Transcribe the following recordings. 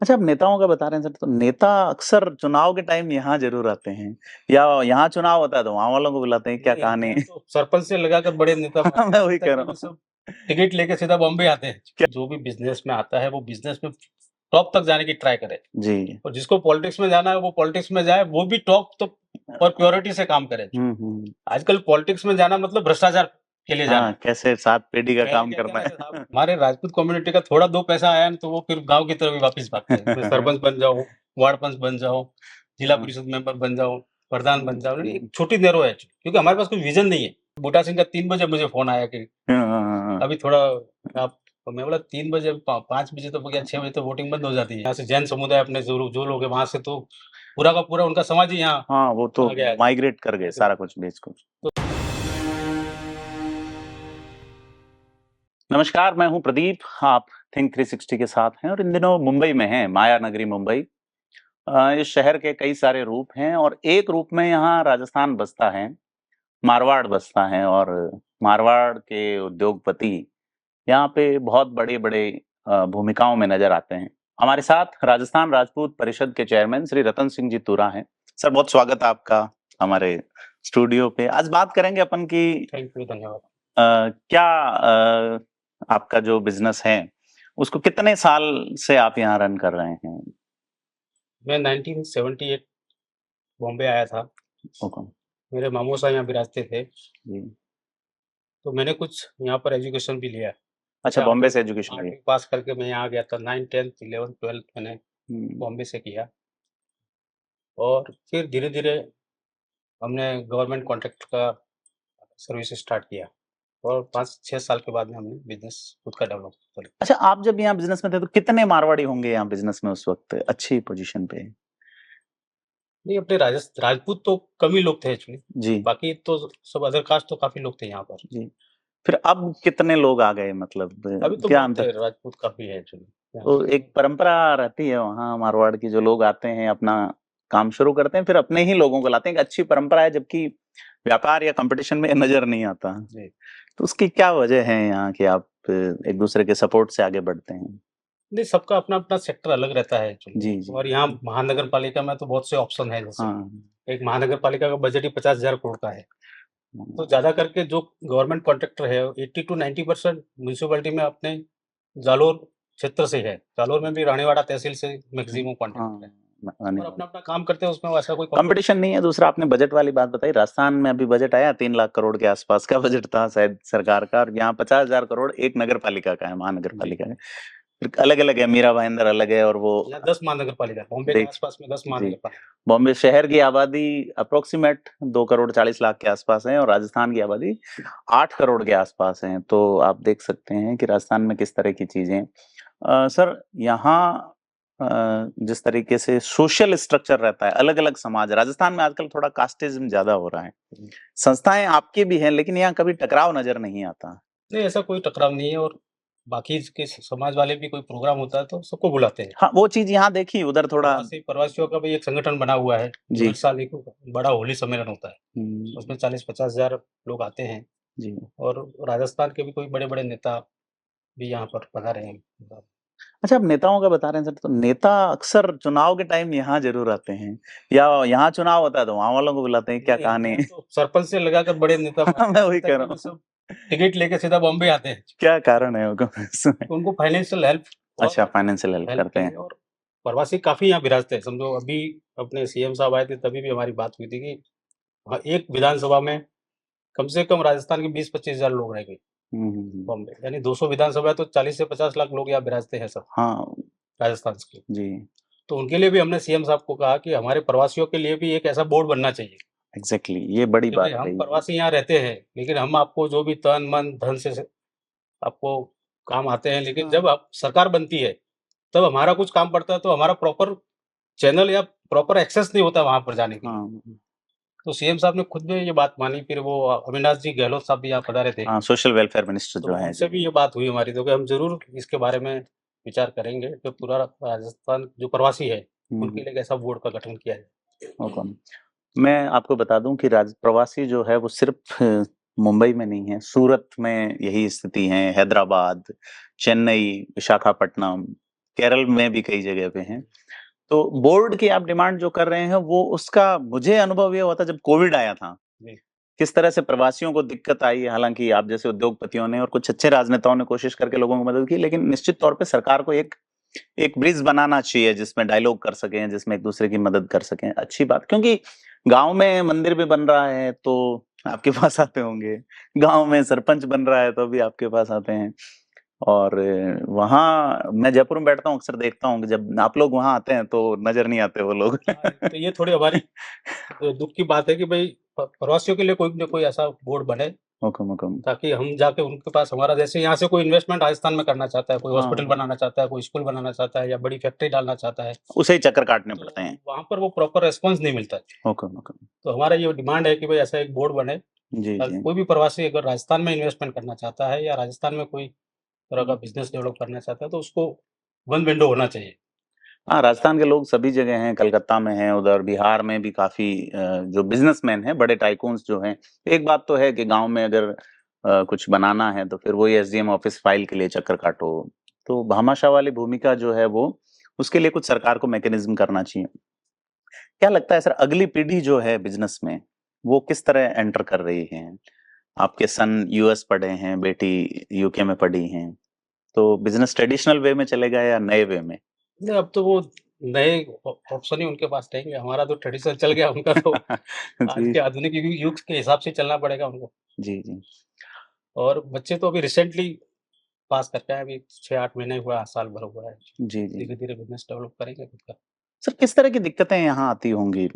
अच्छा, आप नेताओं का बता रहे हैं सर, तो नेता अक्सर चुनाव के टाइम यहाँ ज़रूर आते हैं या यहाँ चुनाव होता है तो वहाँ वालों को बुलाते हैं, क्या नहीं, कहानी यहाँ है? तो सरपंच से लगाकर बड़े नेता मैं वही तक कह के रहा भी हूँ। सब टिकट लेके सीधा बॉम्बे आते हैं। क्या जो भी बिजनेस में आता है वो बिजनेस में टॉप तक जाने की ट्राई करे, जी। और जिसको पॉलिटिक्स में जाना है वो पॉलिटिक्स में जाए, वो भी टॉप तो और प्योरिटी से काम करे। हुँ। आजकल पॉलिटिक्स में जाना मतलब भ्रष्टाचार के लिए जाना हाँ, है। कैसे 7 पीढ़ी का पहले काम क्या करना क्या है। रहता था, हमारे राजपूत कम्युनिटी का थोड़ा 2 पैसा आया ना तो वो फिर गाँव की तरफ ही वापस भागते हैं। मैं सरपंच बन जाऊँ, वार्ड पंच बन जाऊँ, जिला हाँ। परिषद मेंबर बन जाऊँ, प्रधान बन जाऊँ। एक छोटी नैरो है क्योंकि हमारे पास कोई विज़न नहीं है। बूटा सिंह का 3 बजे मुझे फ़ोन आया कि हाँ। अभी थोड़ा आप, तो मैं बोला 3 बजे, 5 बजे तो हो गया, 6 बजे तो वोटिंग बंद हो जाती है। यहाँ से जैन समुदाय अपने जो लोग हैं वहाँ से तो पूरा का पूरा उनका समाज ही यहाँ हाँ, वो तो आ गया है। माइग्रेट कर गए सारा कुछ बेच को। नमस्कार, मैं हूँ प्रदीप, आप थिंक 360 के साथ हैं और इन दिनों मुंबई में हैं, माया नगरी मुंबई। इस शहर के कई सारे रूप हैं और एक रूप में यहाँ राजस्थान बसता है, मारवाड़ बसता है और मारवाड़ के उद्योगपति यहाँ पे बहुत बड़े-बड़े भूमिकाओं में नज़र आते हैं। हमारे साथ राजस्थान राजपूत परिषद के चेयरमैन श्री रतन सिंह जी तुरा हैं। सर, बहुत स्वागत है आपका हमारे स्टूडियो पे। आज बात करेंगे अपन की थैंक यू, धन्यवाद। क्या आपका जो बिज़नेस है, उसको कितने साल से आप यहाँ रन कर रहे हैं? मैं 1978 बॉम्बे आया था। हुकम। मेरे मामू साहब यहाँ विराजते थे, जी। तो मैंने कुछ यहाँ पर एजुकेशन भी लिया। अच्छा, जैसे बॉम्बे 8वीं से एजुकेशन ली। 8वीं पास करके मैं यहाँ गया था। 9, 10th, 11th, 12th मैंने हुँ। बॉम्बे से किया, और फिर धीरे-धीरे हमने गवर्नमेंट कॉन्ट्रैक्ट का सर्विस स्टार्ट किया, और 5-6 साल के बाद में हमने बिज़नेस खुद का डेवलप कर लिया। अच्छा, आप जब यहाँ बिज़नेस में थे, तो कितने मारवाड़ी होंगे यहाँ बिज़नेस में उस वक़्त अच्छी पोज़ीशन पे? नहीं, अपने राजपूत तो कम ही लोग थे एक्चुअली, जी, बाकी तो सब अदर कास्ट तो काफ़ी लोग थे यहाँ पर। जी। फिर अब कितने लोग आ गए मतलब अभी तो क्या बहुत अंतर? है, राजपूत काफ़ी है एक्चुअली यहाँ तो पर। एक परंपरा रहती है वहाँ मारवाड़ की, जो लोग आते हैं, अपना काम शुरू करते हैं, फिर अपने ही लोगों को लाते हैं। एक अच्छी परंपरा है, जबकि व्यापार या कॉम्पिटिशन में नज़र नहीं आता। जी। तो उसकी क्या वजह है यहाँ कि आप एक-दूसरे के सपोर्ट से आगे बढ़ते हैं? नहीं, सबका अपना-अपना सेक्टर अलग रहता है एक्चुअली, जी, जी। और यहाँ महानगर पालिका में तो बहुत से ऑप्शन हैं। जैसे हाँ। एक महानगर पालिका का बजट ही 50,000 करोड़ का है। तो हुँ। ज़्यादा करके जो गवर्नमेंट कॉन्ट्रैक्टर है, 80 टू 90% म्युनिसिपैलिटी में अपने जालोर क्षेत्र से है। जालोर में भी रानीवाड़ा तहसील से मैक्सिमम कॉन्ट्रैक्टर है, हाँ, आने और वाला। अपना-अपना काम करते हैं, उसमें वैसा कोई कॉम्पिटिशन कॉम्पिटिशन नहीं है, दूसरा आपने बजट वाली बात बताई, राजस्थान में अभी बजट आया 3 लाख करोड़ के आसपास का बजट था शायद सरकार का और यहाँ 50,000 करोड़ एक नगर पालिका का है, महानगर जी। पालिका का। फिर अलग-अलग है, मीरा भाईंदर अलग है और वो यहाँ 10 महानगर पालिका है, बॉम्बे के देख आस-पास में 10 जी, महानगर पालिका। बॉम्बे शहर की आबादी अप्रॉक्सिमेट 2 करोड़ 40 लाख के आसपास है और राजस्थान की आबादी 8 करोड़ के आसपास है। तो आप देख सकते हैं कि राजस्थान में किस तरह की चीज़ें सर यहाँ अ, जिस तरीके से सोशल स्ट्रक्चर रहता है, अलग-अलग समाज राजस्थान में आजकल थोड़ा कास्टिज़्म ज़्यादा हो रहा है। संस्थाएँ आपकी भी हैं, लेकिन यहाँ कभी टकराव नज़र नहीं आता। नहीं, ऐसा कोई टकराव नहीं है, और बाकी के समाज वाले भी कोई प्रोग्राम होता है तो सबको बुलाते हैं। हाँ, वो चीज़ यहाँ देखी, उधर थोड़ा प्रवासियों का भी एक संगठन बना हुआ है, जो हर जी। साल एक बड़ा होली सम्मेलन होता है। हुँ, उसमें 40-50 हज़ार लोग आते हैं, जी। और राजस्थान के भी कोई बड़े-बड़े नेता भी यहाँ पर पधारे हैं। अच्छा, आप नेताओं का बता रहे हैं सर, तो नेता अक्सर चुनाव के टाइम यहाँ ज़रूर आते हैं या यहाँ चुनाव होता है तो वहाँ वालों को बुलाते हैं, क्या नहीं, कहानी यहाँ है? तो सरपंच से लगाकर बड़े नेता मैं वही तक कह के रहा भी हूँ, सब टिकट लेके सीधा बॉम्बे आते हैं। क्या कारण है उसमें? तो उनको फाइनेंशियल हेल्प और अच्छा, फाइनेंशियल हेल्प हेल्प करते के हैं। लिए, और प्रवासी काफ़ी यहाँ विराजते हैं। समझो अभी अपने सीएम साहब आए थे, तभी भी हमारी बात हुई थी कि हाँ, एक विधानसभा में कम से कम राजस्थान के 20-25 हज़ार लोग रह गए हुँ। बॉम्बे, यानी 200 विधानसभा है तो 40 से 50 लाख लोग यहाँ विराजते हैं सब, हाँ, राजस्थान के। जी, तो उनके लिए भी हमने सीएम साहब को कहा कि हमारे प्रवासियों के लिए भी एक ऐसा बोर्ड बनना चाहिए एग्ज़ैक्टली ये बड़ी कि भाई बात हम रही है। प्रवासी यहाँ रहते हैं, लेकिन हम आपको जो भी तन, मन, धन से आपको काम आते हैं, लेकिन हाँ, जब आप सरकार बनती है, तब हमारा कुछ काम पड़ता है तो हमारा प्रॉपर चैनल या प्रॉपर एक्सेस नहीं होता वहाँ पर जाने के लिए। हाँ, तो सीएम साहब ने खुद भी ये बात मानी, फिर वो अविनाश जी गहलोत साहब भी यहाँ पधारे थे। हाँ, सोशल वेलफेयर मिनिस्टर तो जो हैं, उनसे जी। भी ये बात हुई हमारी, तो कि हम ज़रूर इसके बारे में विचार करेंगे कि पूरा राजस्थान जो प्रवासी है, हुँ, उनके हुँ, लिए एक ऐसा बोर्ड का गठन किया जाए। हुकम। मैं आपको बता दूँ कि प्रवासी जो है वो सिर्फ़ मुंबई में नहीं है, सूरत में यही स्थिति है, हैदराबाद, चेन्नई, विशाखापट्टनम केरल में भी कई जगह पे हैं। तो बोर्ड की आप डिमांड जो कर रहे हैं वो उसका मुझे अनुभव ये हुआ था जब कोविड आया था। जी। किस तरह से प्रवासियों को दिक्कत आई, हालाँकि आप जैसे उद्योगपतियों ने और कुछ अच्छे राजनेताओं ने कोशिश करके लोगों की मदद की, लेकिन निश्चित तौर पे सरकार को एक एक ब्रिज बनाना चाहिए जिसमें डायलॉग कर सकें, जिसमें एक-दूसरे की मदद कर सकें। अच्छी बात क्योंकि गाँव में मंदिर भी बन रहा है तो आपके पास आते होंगे, गाँव में सरपंच बन रहा है तो भी आपके पास आते हैं। और वहाँ मैं जयपुर में बैठता हूँ, अक्सर देखता हूँ कि जब आप लोग वहाँ आते हैं तो नज़र नहीं आते वो लोग। हाँ, तो ये थोड़ी हमारी दुःख की बात है कि भई प्रवासियों के लिए कोई न कोई ऐसा बोर्ड बने, हुकुम, हुकुम। ताकि हम जाके उनके पास हमारा जैसे यहाँ से कोई इन्वेस्टमेंट राजस्थान में करना चाहता है, कोई हॉस्पिटल हाँ, बनाना चाहता है, कोई स्कूल बनाना चाहता है या बड़ी फैक्ट्री डालना चाहता है, उसे ही चक्कर काटने पड़ते तो हैं। वहाँ पर वो प्रॉपर रिस्पॉन्स नहीं मिलता है। हुकुम, हुकुम। तो हमारा ये डिमांड है कि भई ऐसा एक बोर्ड बने, जी, ताकि जी। कोई भी प्रवासी अगर राजस्थान में इन्वेस्टमेंट करना चाहता है या राजस्थान में कोई तरह का बिज़नेस डेवलप करना चाहता है, तो उसको वन विंडो होना चाहिए। हाँ, राजस्थान के लोग सभी जगह हैं, कलकत्ता में हैं, उधर बिहार में भी काफ़ी जो बिज़नेसमैन हैं, बड़े टाइकून्स जो हैं। एक बात तो है कि गाँव में अगर कुछ बनाना है तो फिर वही एसडीएम ऑफ़िस फाइल के लिए चक्कर काटो। तो भामाशाह वाली भूमिका जो है वो उसके लिए कुछ सरकार को मैकेनिज़्म करना चाहिए। क्या लगता है सर अगली पीढ़ी जो है बिज़नेस में, वो किस तरह एंटर कर रही है? आपके सन यूएस पढ़े हैं, बेटी यूके में पढ़ी हैं, तो बिज़नेस ट्रेडिशनल वे में चलेगा या नए वे में? नहीं, अब तो वो नए ऑप्शन ही उनके पास रहेंगे, हमारा तो ट्रेडिशनल चल गया, उनका तो आज जी, के आधुनिक युग के हिसाब से चलना पड़ेगा उनको। जी, जी। और बच्चे तो अभी रिसेंटली पास करके आए, अभी 6-8 महीने हुआ है, साल भर हुआ है। जी, जी। धीरे-धीरे बिज़नेस डेवलप करेंगे खुद का। सर किस तरह की दिक्कतें यहाँ आती होंगी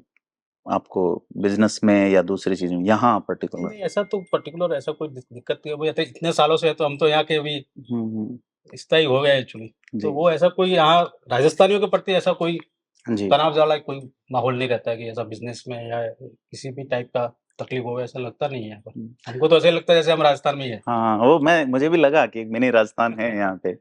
आपको बिज़नेस में या दूसरी चीज़ों में? यहाँ पर्टिकुलर? नहीं, ऐसा तो पर्टिकुलर ऐसा कोई दिक्कत नहीं है, भई तो इतने सालों से है, तो हम तो यहाँ के अभी हुँ, हुँ। स्थायी हो गए एक्चुअली। तो जी, वो ऐसा कोई यहाँ राजस्थानियों के प्रति ऐसा कोई जी। तनाव वाला कोई माहौल नहीं रहता है कि ऐसा बिज़नेस में या किसी भी टाइप का तकलीफ हो, ऐसा लगता नहीं है यहाँ पर। हुँ। हमको तो ऐसा ही लगता है जैसे हम राजस्थान में ही हैं। हाँ, वो मैं मुझे भी लगा कि एक मिनी राजस्थान है यहाँ पे।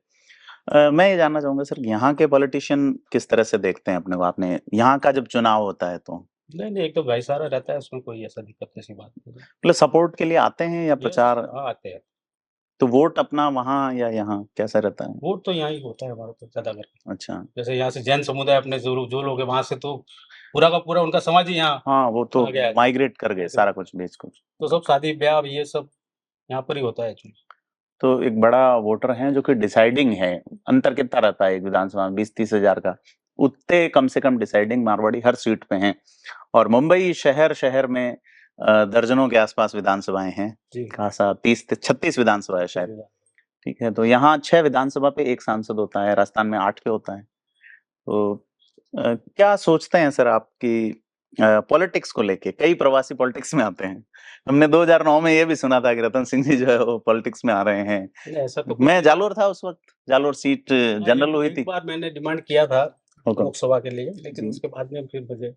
मैं ये जानना चाहूँगा सर यहाँ के पॉलिटिशियन किस तरह से देखते हैं अपने को? आपने यहाँ का जब चुनाव होता है तो? नहीं, नहीं, एक तो भाईचारा रहता है, उसमें कोई ऐसा दिक्कत जैसी बात नहीं है। मतलब सपोर्ट के लिए आते हैं या यस, प्रचार हाँ, आते हैं। तो वोट अपना वहाँ या यहाँ कैसा रहता है? वोट तो यहाँ ही होता है हमारा तो ज़्यादा करके। अच्छा। जैसे यहाँ से जैन समुदाय अपने जो लोग हैं वहाँ से, तो पूरा का पूरा उनका समाज ही यहाँ हाँ, वो तो आ गया है। माइग्रेट कर गए सारा कुछ बेच को। तो सब शादी-ब्याह ये सब यहाँ पर ही होता है एक्चुअली। तो एक बड़ा वोटर है जो कि डिसाइडिंग है। अंतर कितना रहता है एक विधानसभा में 20-30 हज़ार का? उतने कम से कम डिसाइडिंग मारवाड़ी हर सीट पे हैं और मुंबई शहर में दर्जनों के आसपास विधानसभाएँ हैं। जी। खासा 30 से 36 विधानसभा है शायद। 36 ठीक है, तो यहाँ 6 विधानसभा पे 1 सांसद होता है, राजस्थान में 8 पे होता है। तो क्या सोचते हैं सर आप कि पॉलिटिक्स को लेके? कई प्रवासी पॉलिटिक्स में आते हैं। हमने 2009 में ये भी सुना था कि रतन सिंह जी जो है वो पॉलिटिक्स में आ रहे हैं। नहीं, ऐसा तो कुछ मैं नहीं है। जालोर था उस वक़्त, जालोर सीट हाँ, जनरल हुई एक थी। बार मैंने डिमांड किया था हुकम। लोकसभा के लिए, लेकिन जी, उसके बाद में फिर मुझे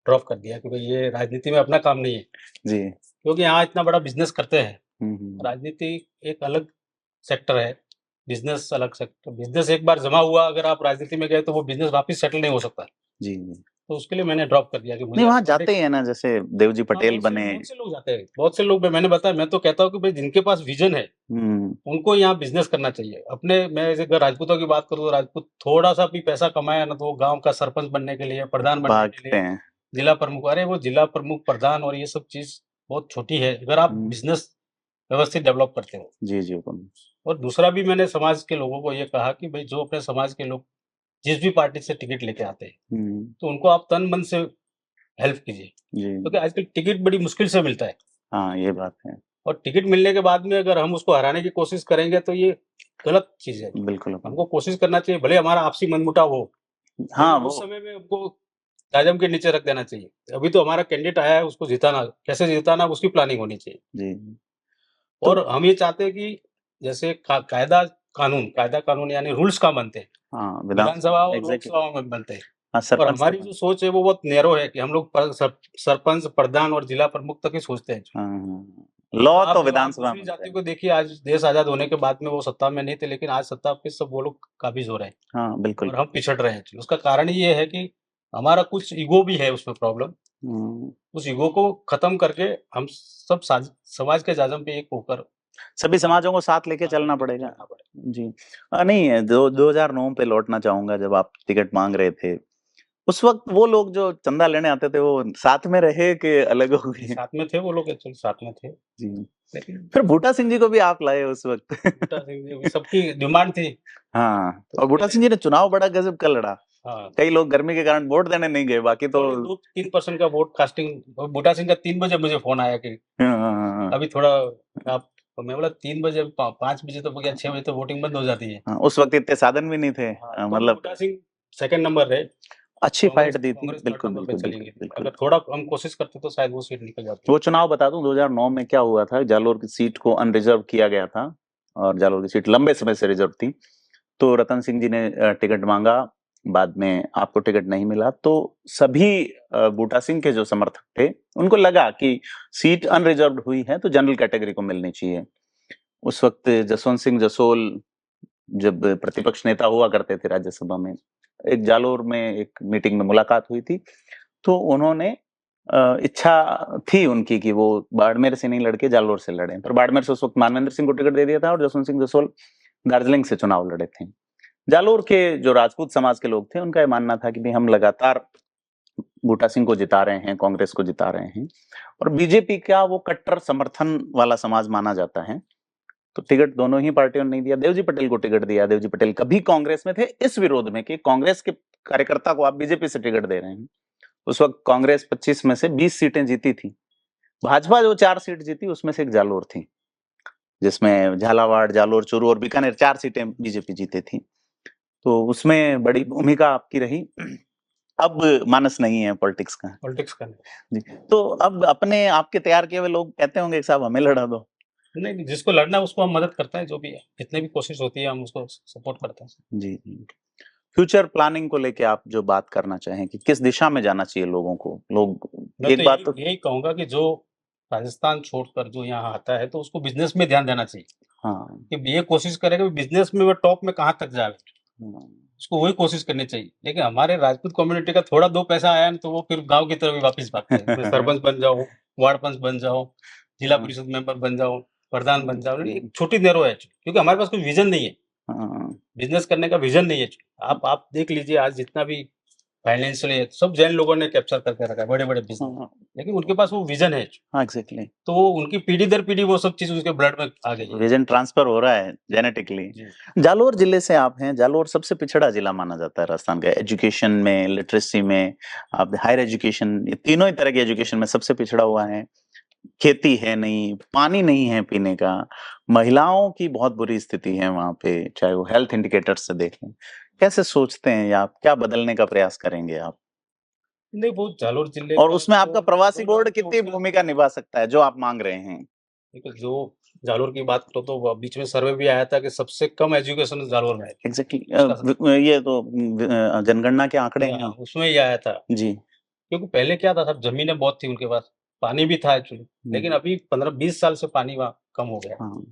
ड्रॉप कर दिया कि भई ये राजनीति में अपना काम नहीं है। जी। क्योंकि यहाँ इतना बड़ा बिज़नेस करते हैं, हुँ, हुँ। राजनीति एक अलग सेक्टर है, बिज़नेस अलग सेक्टर। बिज़नेस एक बार जमा हुआ, अगर आप राजनीति में गए तो वो बिज़नेस वापस सेटल नहीं हो सकता। जी, जी। तो उसके लिए मैंने ड्रॉप कर दिया कि नहीं, मुझे वहाँ जाते पॉलिटिक्स। ही हैं ना जैसे देवजी हाँ, पटेल बने। बहुत से लोग जाते हैं। बहुत से लोग, मैंने बताया, मैं तो कहता हूँ कि भई जिनके पास विज़न है, हुँ, उनको यहाँ बिज़नेस करना चाहिए। अपने मैं जैसे अगर राजपूतों की बात करूँ, तो राजपूत थोड़ा-सा भी पैसा कमाया ना, तो वो गाँव का सरपंच बनने के लिए, प्रधान बनने के भागते लिए, हैं। जिला प्रमुख, अरे वो जिला प्रमुख, प्रधान और ये सब चीज़ बहुत छोटी है, अगर आप हुँ। बिज़नेस व्यवस्थित डेवलप करते हो। जी, जी, हुकम। और दूसरा भी मैंने समाज के लोगों को ये कहा कि भई जो अपने समाज के लोग जिस भी पार्टी से टिकट लेके आते हैं, हुँ, तो उनको आप तन-मन से हेल्प कीजिए। जी। क्योंकि आजकल टिकट बड़ी मुश्किल से मिलता है, हाँ, ये बात है। और टिकट मिलने के बाद में अगर हम उसको हराने की कोशिश करेंगे तो ये गलत चीज़ है। बिल्कुल, हुकम। हमको कोशिश करना चाहिए, भले हमारा आपसी मनमुटाव हो, हाँ, लेकिन उस वो समय में हमको हजम के नीचे रख देना चाहिए। अभी तो हमारा कैंडिडेट आया है, उसको जिताना, कैसे जिताना उसकी प्लानिंग होनी चाहिए। जी। तो और हम ये चाहते हैं कि जैसे कायदा कानून यानी रूल्स कहाँ बनते हैं, हाँ, विधानसभा विधानसभा और एग्ज़ेक्युटिव। लोकसभा में बनते हैं। हाँ, और सरपंच हमारी तक। जो सोच है वो बहुत नैरो है कि हम लोग सरपंच, प्रधान और जिला प्रमुख तक ही सोचते हैं। हाँ, हाँ, हाँ। लॉ तो आप विधानसभा दूसरी में होता जाति है। को देखिए, आज देश आज़ाद होने के बाद में वो सत्ता में नहीं थे, लेकिन आज सत्ता पे सब वो लोग काबिज़ हो रहे हैं हाँ, बिल्कुल। और हम पिछड़ रहे हैं। उसका कारण ये है कि हमारा कुछ ईगो भी है उसमें प्रॉब्लम। हुँ, उस ईगो को खत्म करके हम सब समाज के जाजम पे एक होकर सभी समाजों को साथ लेके चलना पड़ेगा। जी। नहीं 2009 पे लौटना चाहूँगा जब आप टिकट माँग रहे थे। उस वक़्त वो लोग जो चंदा लेने आते थे वो साथ में रहे कि अलग हो गए? साथ में थे वो लोग, एक्चुअली साथ में थे। जी। लेकिन फिर बूटा सिंह जी को भी आप लाए उस वक़्त। बूटा सिंह जी, सबकी डिमांड थी। हाँ, तो और बूटा सिंह जी ने चुनाव बड़ा गज़ब का लड़ा। हाँ, कई लोग गर्मी के कारण वोट देने नहीं गए, बाकी तो 2-3% का वोट कास्टिंग। और बूटा सिंह का 3 बजे मुझे फ़ोन आया कि हाँ, हाँ, हाँ। अभी थोड़ा आप, तो मैं बोला 3 बजे, 5 बजे तो क्या 6 बजे तो वोटिंग बंद हो जाती है। हाँ, उस वक़्त इतने साधन भी नहीं थे। हाँ, तो मतलब बूटा सिंह सेकंड नंबर रहे। अच्छी फाइट कांग्रेस दी थी। कांग्रेस थर्ड बिल्कुल, नंबर पे बिल्कुल, चली बिल्कुल, गई। बिल्कुल। अगर थोड़ा हम कोशिश करते तो शायद वो सीट निकल जाती। वो चुनाव बता दूं 2009 में क्या हुआ था, जालोर की सीट को अनरिजर्व किया गया था और जालोर की सीट लंबे समय से रिजर्व थी। तो रतन सिंह जी ने टिकट मांगा, बाद में आपको टिकट नहीं मिला, तो सभी बूटा सिंह के जो समर्थक थे उनको लगा कि सीट अनरिजर्व्ड हुई है तो जनरल कैटेगरी को मिलनी चाहिए। उस वक्त जसवंत सिंह जसोल जब प्रतिपक्ष नेता हुआ करते थे राज्यसभा में, एक जालोर में एक मीटिंग में मुलाकात हुई थी, तो उन्होंने इच्छा थी उनकी कि वो बाड़मेर से नहीं लड़के जालोर से लड़ें, पर बाड़मेर से उस वक्त मानवेंद्र सिंह को टिकट दे दिया था और जसवंत सिंह जसोल दार्जिलिंग से चुनाव लड़े थे। जालोर के जो राजपूत समाज के लोग थे उनका ये मानना था कि भाई हम लगातार बूटा सिंह को जिता रहे हैं, कांग्रेस को जिता रहे हैं और बीजेपी का वो कट्टर समर्थन वाला समाज माना जाता है, तो टिकट दोनों ही पार्टियों ने नहीं दिया। देवजी पटेल को टिकट दिया। देवजी पटेल कभी कांग्रेस में थे, इस विरोध में कि कांग्रेस के कार्यकर्ता को आप बीजेपी से टिकट दे रहे हैं। उस वक्त कांग्रेस 25 में से 20 सीटें जीती थी। भाजपा जो 4 सीट जीती उसमें से एक जालोर थी, जिसमें झालावाड़, जालोर, चूरू और बीकानेर 4 सीटें बीजेपी जीती थी। तो उसमें बड़ी भूमिका आपकी रही। अब मानस नहीं है पॉलिटिक्स का। पॉलिटिक्स का जी। तो अब अपने आपके तैयार किए हुए लोग कहते होंगे कि साहब हमें लड़ा दो। नहीं, जिसको लड़ना है उसको हम मदद करते हैं, जो भी है, जितने भी कोशिश होती है हम उसको सपोर्ट करते हैं। जी, जी। फ्यूचर प्लानिंग को लेके आप जो बात करना चाहें कि किस दिशा में जाना चाहिए लोगों को? लोग मैं तो एक बात तो यही कहूँगा कि जो राजस्थान छोड़कर जो यहाँ आता है तो उसको बिज़नेस में ध्यान देना चाहिए, हाँ, कि ये कोशिश करे कि बिज़नेस में वो टॉप में कहाँ तक जाए, हाँ, उसको वही कोशिश करनी चाहिए। लेकिन हमारे राजपूत कम्युनिटी का थोड़ा 2 पैसा आया ना तो वो फिर गाँव की तरफ ही वापस भागते हैं। मैं सरपंच बन जाऊँ, वार्ड पंच बन जाऊँ, जिला हाँ, परिषद मेंबर बन जाऊँ, प्रधान बन जाऊँ। एक छोटी नैरो है, क्योंकि हमारे पास कोई विज़न नहीं है। हाँ, बिज़नेस करने का विज़न नहीं है। आप देख लीजिए आज जितना भी फाइनेंशियली सब जैन लोगों ने कैप्चर करके रखा है, बड़े-बड़े बिज़नेस। हाँ, लेकिन उनके पास वो विज़न है, हाँ, एग्ज़ैक्टली। तो वो उनकी पीढ़ी दर पीढ़ी वो सब चीज़ उसके ब्लड में आ गई है। विज़न ट्रांसफर हो रहा है जेनेटिकली। जी। जालोर जिले से आप हैं, जालोर सबसे पिछड़ा जिला माना जाता है राजस्थान का, एजुकेशन में, लिटरेसी में, आप हायर एजुकेशन, ये तीनों ही तरह की एजुकेशन में सबसे पिछड़ा हुआ है। खेती है नहीं, पानी नहीं है पीने का, महिलाओं की बहुत बुरी स्थिति है वहाँ पे, चाहे वो हेल्थ इंडिकेटर्स से देखें। कैसे सोचते हैं या आप क्या बदलने का प्रयास करेंगे आप? नहीं, वो जालोर जिले और का उसमें आपका तो प्रवासी बोर्ड तो कितनी उसमें भूमिका निभा सकता है, जो आप माँग रहे हैं? देखो, जो जालोर की बात करो तो बीच में सर्वे भी आया था कि सबसे कम एजुकेशन जालोर में है। एग्ज़ैक्टली उसका ये तो जनगणना के आंकड़े हैं। उसमें ही आया था। जी। क्योंकि पहले क्या था, सब ज़मीनें बहुत थी उनके पास, पानी भी था एक्चुअली, हुँ, लेकिन अभी 15-20 साल से पानी वहाँ कम हो गया। हाँ।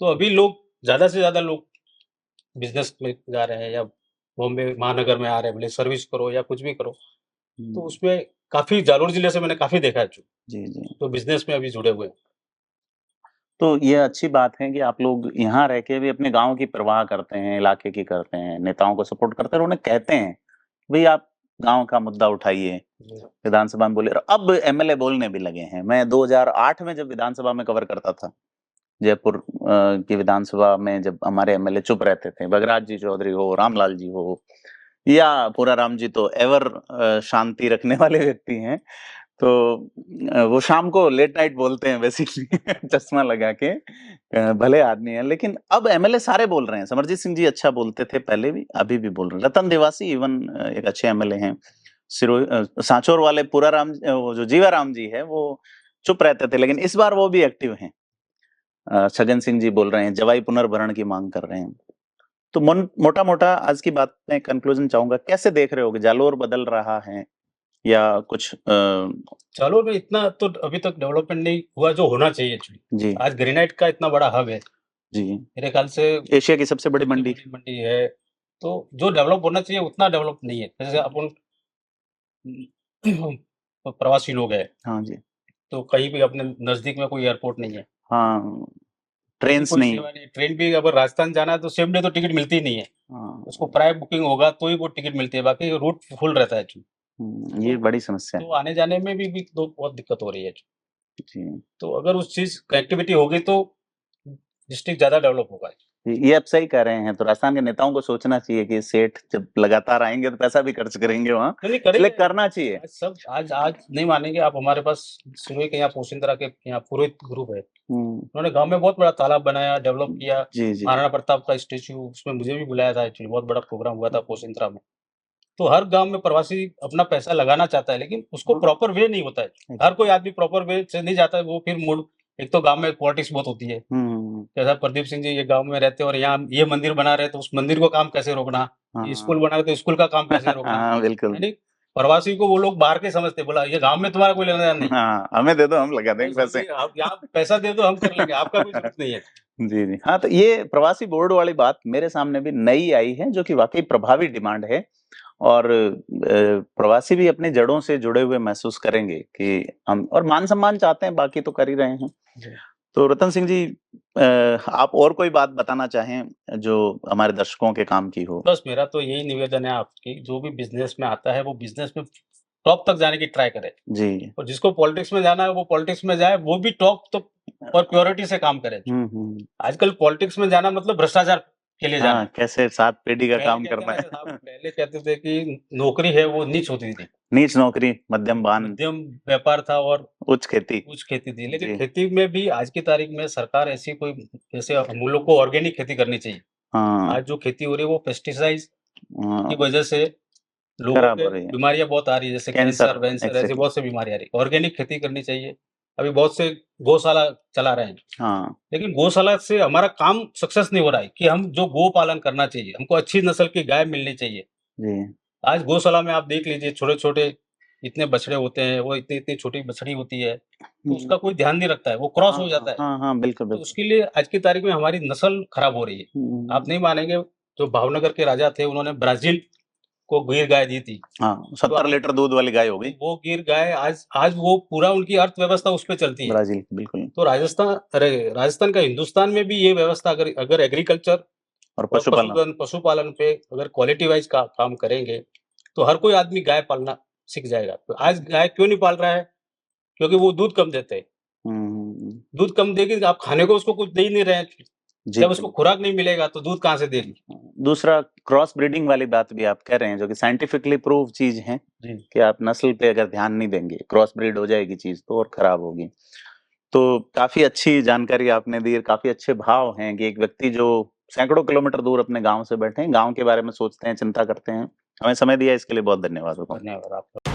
तो अभी लोग ज़्यादा से ज़्यादा लोग बिज़नेस में जा रहे हैं या बॉम्बे महानगर में आ रहे हैं, भले सर्विस करो या कुछ भी करो। तो हुँ, उसमें काफ़ी जालोर जिले से मैंने काफ़ी देखा है जी, जी। जो बिज़नेस में अभी जुड़े हुए हैं। तो ये अच्छी बात है कि आप लोग यहाँ रह के भी अपने गाँव की परवाह करते हैं, इलाके की करते हैं, नेताओं को सपोर्ट करते हैं और उन्हें कहते हैं, भई आप गाँव का मुद्दा उठाइए। जी। विधानसभा में बोले और अब एमएलए बोलने भी लगे हैं। मैं 2008 में जब विधानसभा में कवर करता था, जयपुर की विधानसभा में जब हमारे एमएलए चुप रहते थे, बगराज जी चौधरी हो, रामलाल जी हो या पूराराम जी तो एवर शांति रखने वाले व्यक्ति हैं। तो वो शाम को लेट नाइट बोलते हैं बेसिकली चश्मा लगा के भले आदमी हैं, लेकिन अब एमएलए सारे बोल रहे हैं। समरजीत सिंह जी अच्छा बोलते थे पहले भी, अभी भी बोल रहे हैं। रतन देवासी इवन एक अच्छे एमएलए हैं। सांचौर वाले पूराराम वो जो जीवाराम जी है वो चुप रहते थे, लेकिन इस बार वो भी एक्टिव हैं। छगन सिंह जी बोल रहे हैं, जवाई पुनर्भरण की मांग कर रहे हैं। तो मोटा-मोटा आज की बात में कंक्लूजन चाहूँगा, कैसे देख रहे हो कि जालोर बदल रहा है या कुछ जालोर में इतना तो अभी तक डेवलपमेंट नहीं हुआ जो होना चाहिए एक्चुअली। जी, आज ग्रेनाइट का इतना बड़ा हब है, जी। मेरे ख्याल से एशिया की सबसे बड़ी सबसे मंडी। बड़ी मंडी है। तो जो डेवलप होना चाहिए उतना डेवलप नहीं है। जैसे अपन प्रवासी लोग हैं, हाँ जी। तो कहीं भी अपने नज़दीक में कोई एयरपोर्ट नहीं है। हाँ, ट्रेन्स कोई नहीं। सेवा नहीं, ट्रेन भी अगर राजस्थान जाना है तो सेम डे तो टिकट मिलती ही नहीं है, हाँ, उसको प्राइर बुकिंग होगा तो ही वो टिकट मिलती है, बाकी रूट फुल रहता है एक्चुअली। ये तो बड़ी समस्या तो है। आने जाने में भी तो बहुत दिक्कत हो रही है। जी। तो अगर उस चीज़ कनेक्टिविटी होगी तो डिस्ट्रिक्ट ज़्यादा डेवलप होगा। ये आप सही कह रहे हैं, तो राजस्थान के नेताओं को सोचना चाहिए कि सेठ जब लगातार आएँगे तो पैसा भी खर्च करेंगे वहाँ, नहीं, नहीं इसलिए करेंगे। करना चाहिए। आज नहीं मानेंगे आप, हमारे पास सुरई के यहाँ पोशिंदरा के यहाँ पुरोहित ग्रुप है। हुँ, उन्होंने गाँव में बहुत बड़ा तालाब बनाया, डेवलप किया। जी, जी। महाराणा प्रताप का स्टैच्यू, उसमें मुझे भी बुलाया था एक्चुअली, बहुत बड़ा प्रोग्राम हुआ था पोशिंदरा में। तो हर गाँव में प्रवासी अपना पैसा लगाना चाहता है, लेकिन उसको हाँ। प्रॉपर वे नहीं होता है। हर कोई आदमी प्रॉपर वे से नहीं जाता है, वो फिर मूड, एक तो गाँव में पॉलिटिक्स बहुत होती है। हुँ, जैसा प्रदीप सिंह जी ये गाँव में रहते हैं और यहाँ ये मंदिर बना रहे हैं, तो उस मंदिर को काम कैसे रोकना? ये स्कूल बना रहे तो स्कूल का काम कैसे रोकना? हाँ, बिल्कुल। यानी प्रवासी को वो लोग बाहर के समझते, बोला ये गाँव में तुम्हारा कोई लेना-देना नहीं। हाँ, हमें दे दो, हम लगा वो देंगे पैसे। समझिए आप यहाँ पैसा दे दो, हम कर लेंगे, आपका कोई ज़रूरत नहीं है। जी, जी। हाँ, तो ये प्रवासी बोर्ड वाली बात मेरे सामने भी नई आई है, जो कि वाक़ई प्रभावी डिमांड है और प्रवासी भी अपनी जड़ों से जुड़े हुए महसूस करेंगे कि हम और मान-सम्मान चाहते हैं, बाकी तो कर ही रहे हैं। जी। तो रतन सिंह जी आप और कोई बात बताना चाहें, जो हमारे दर्शकों के काम की हो? बस मेरा तो यही निवेदन है आपकी, जो भी बिज़नेस में आता है, वो बिज़नेस में टॉप तक जाने की ट्राई करे जी। और जिसको पॉलिटिक्स में जाना है, वो पॉलिटिक्स में जाए, वो भी टॉप तो और प्योरिटी से काम करे। हुँ, हुँ। आजकल पॉलिटिक्स में जाना मतलब भ्रष्टाचार के लिए जाना हाँ, है। कैसे 7 पीढ़ी का पहले काम कहते हैं करना ना, जैसे आप है। पहले कहते थे कि नौकरी है वो नीच होती थी। नीच नौकरी, मध्यम बान, मध्यम व्यापार था और उच्च खेती। कुछ खेती थी, लेकिन जी। खेती में भी आज की तारीख में सरकार ऐसी कोई, जैसे हम लोग को ऑर्गेनिक खेती करनी चाहिए। हाँ, आज जो खेती हो रही है वो पेस्टिसाइड्स की हाँ, वजह से लोगों खराब के हो रही है। बीमारियाँ बहुत आ रही है, जैसे कैंसर, कैंसर ऐसी एग्ज़ैक्टली। बहुत सी बीमारी आ रही है। ऑर्गेनिक खेती करनी चाहिए। अभी बहुत से गौशाला चला रहे हैं, हाँ, लेकिन गौशाला से हमारा काम सक्सेस नहीं हो रहा है कि हम जो गो पालन करना चाहिए, हमको अच्छी नस्ल की गाय मिलनी चाहिए। जी। आज गौशाला में आप देख लीजिए, छोटे-छोटे इतने बछड़े होते हैं, वो इतनी-इतनी छोटी बछड़ी होती है, तो हुँ, उसका कोई ध्यान नहीं रखता है, वो क्रॉस हो हाँ, जाता है। हाँ, हाँ, बिल्कुल, तो बिल्कुल। उसके लिए आज की तारीख में हमारी नस्ल खराब हो रही है। आप हुँ, नहीं मानेंगे, जो भावनगर के राजा थे, उन्होंने ब्राज़ील को गीर गाय दी थी। हाँ, तो 70 आज लीटर दूध वाली गाय हो तो गई, वो गिर गाय आज आज वो पूरा उनकी अर्थव्यवस्था उस पे चलती है। ब्राज़ील की, बिल्कुल। तो राजस्थान का हिंदुस्तान में भी ये व्यवस्था अगर अगर एग्रीकल्चर और और पशुपालन। पशुपालन पे अगर क्वालिटी वाइज़ का काम करेंगे, तो हर कोई आदमी गाय पालना सीख जाएगा। तो आज गाय क्यों नहीं पाल रहा है? क्योंकि वो दूध कम देते हैं। हुँ, हुँ, हुँ। दूध कम देगी, आप खाने को उसको कुछ दे ही नहीं रहे हैं। जी, जब उसको जी। खुराक नहीं मिलेगा तो दूध कहाँ से देगी? दूसरा क्रॉस ब्रीडिंग वाली बात भी आप कह रहे हैं, जो कि साइंटिफिकली प्रूव चीज़ है जी। कि आप नस्ल पे अगर ध्यान नहीं देंगे, क्रॉस ब्रीड हो जाएगी चीज़ तो और खराब होगी। तो काफ़ी अच्छी जानकारी आपने दी और काफ़ी अच्छे भाव हैं कि एक व्यक्ति जो सैकड़ों किलोमीटर दूर अपने गाँव से बैठे हैं, गाँव के बारे में सोचते हैं, चिंता करते हैं। हमें समय दिया इसके लिए बहुत धन्यवाद। धन्यवाद आपका।